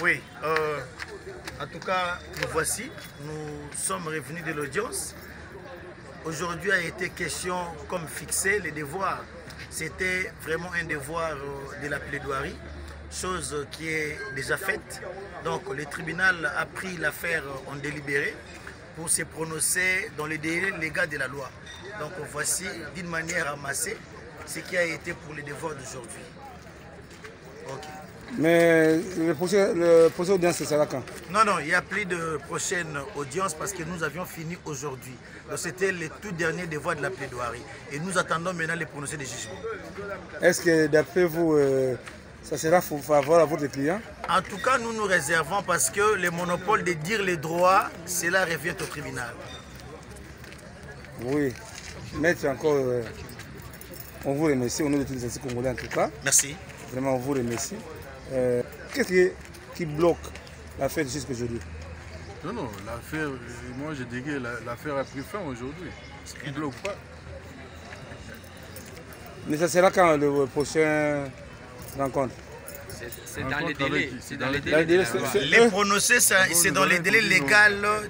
Oui, en tout cas, nous voici. Nous sommes revenus de l'audience. Aujourd'hui a été question, comme fixé, les devoirs. C'était vraiment un devoir de la plaidoirie, chose qui est déjà faite. Donc le tribunal a pris l'affaire en délibéré pour se prononcer dans les délais légaux de la loi. Donc voici, d'une manière ramassée, ce qui a été pour les devoirs d'aujourd'hui. Okay. Mais le procès audience, c'est ça quand? Non, il n'y a plus de prochaine audience parce que nous avions fini aujourd'hui. Donc c'était le tout dernier devoir de la plaidoirie. Et nous attendons maintenant les prononcés des jugements. Est-ce que d'après vous, ça sera favorable à votre client? En tout cas, nous nous réservons parce que le monopole de dire les droits, cela revient au tribunal. Oui. Maître, encore, on vous remercie au nom de tous les Assis congolais en tout cas. Merci. Vraiment, on vous remercie. Qu'est-ce qui bloque l'affaire de jusqu'à aujourd'hui? Non, l'affaire, moi je dis que l'affaire a pris fin aujourd'hui. Ce qui ne bloque pas. Mais ça sera quand le prochain rencontre? C'est dans les délais. C'est dans les délais. Les prononcés, c'est dans les délais légaux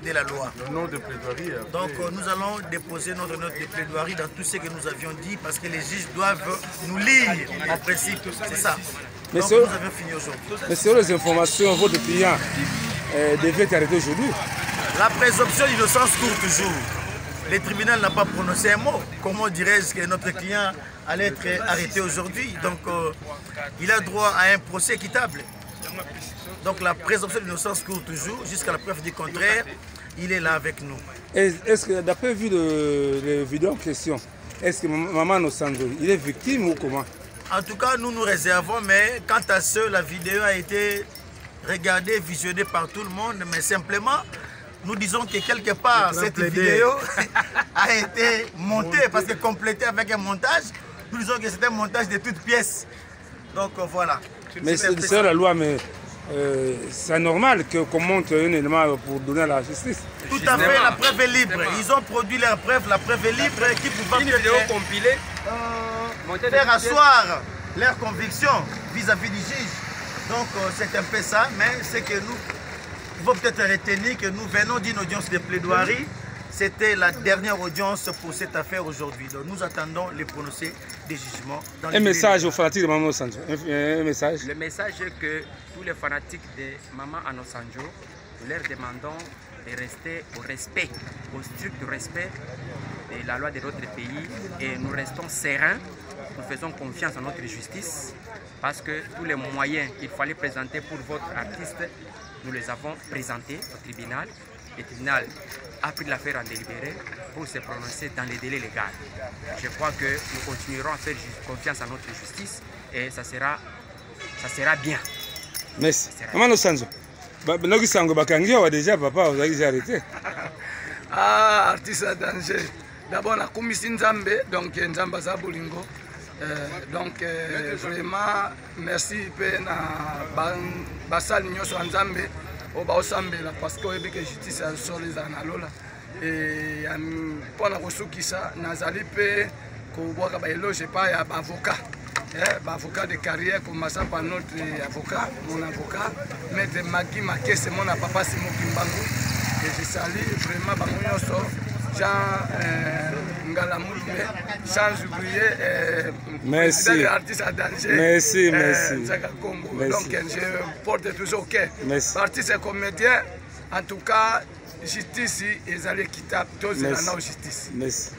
de la loi. Le nom de plaidoirie. Donc nous allons déposer notre note de plaidoirie dans tout ce que nous avions dit parce que les juges doivent nous lire en principe. C'est ça. Mais donc nous avions fini aujourd'hui. Mais selon les informations, votre client devait être arrêté aujourd'hui. La présomption d'innocence court toujours. Le tribunal n'a pas prononcé un mot. Comment dirais-je que notre client allait être arrêté aujourd'hui? Donc il a droit à un procès équitable. Donc la présomption d'innocence court toujours jusqu'à la preuve du contraire. Il est là avec nous. Est-ce que d'après vu les vidéos en question, est-ce que Maman Nosanzo, il est victime ou comment? En tout cas, nous nous réservons, mais quant à ce, la vidéo a été regardée, visionnée par tout le monde, mais simplement, nous disons que quelque part, cette vidéo a été montée, parce que complétée avec un montage, nous disons que c'est un montage de toutes pièces. Donc voilà. Mais c'est la loi, mais c'est normal qu'on montre un élément pour donner à la justice. Tout à fait, la preuve est libre. Ils ont produit leur preuve, la preuve est libre, qui pouvait une vidéo compilée. Faire asseoir leurs convictions vis-à-vis du juge. Donc c'est un peu ça, mais c'est que nous pouvons peut-être retenir que nous venons d'une audience de plaidoirie. C'était la dernière audience pour cette affaire aujourd'hui. Donc nous attendons les prononcés des jugements. Un message aux fanatiques de Maman Nosanzo. Un message. Le message est que tous les fanatiques de Maman Nosanzo, nous leur demandons de rester au respect, au strict respect de la loi de notre pays, et nous restons sereins. Nous faisons confiance à notre justice parce que tous les moyens qu'il fallait présenter pour votre artiste, nous les avons présentés au tribunal. Le tribunal a pris l'affaire en délibéré pour se prononcer dans les délais légaux. Je crois que nous continuerons à faire confiance à notre justice et ça sera bien. Merci. Maman Nosanzo, Nogi Sango Bakangi a déjà papa, vous avez déjà arrêté. Ah, artiste à danger. D'abord, la commission Nzambe, donc Nzamba Zabolingo. Donc vraiment merci na basal nyoso Nzambe o ba osambela parce que oyebike justice ya solo ezala na lola et mpona kosukisa nazali mpe kobwaka baeloge pa ya baavocat avocat de carrière commençant par notre avocat, mon avocat, maître Magui Makese, mon papa Simon Kimbangu, et je salue vraiment Bangonyoso, Jean Ngalamoulme, sans oublier l'artiste à danger. Merci. Donc je porte toujours au cœur. L'artiste est comédien, en tout cas, justice, ils allaient quitter tous les justice. Merci.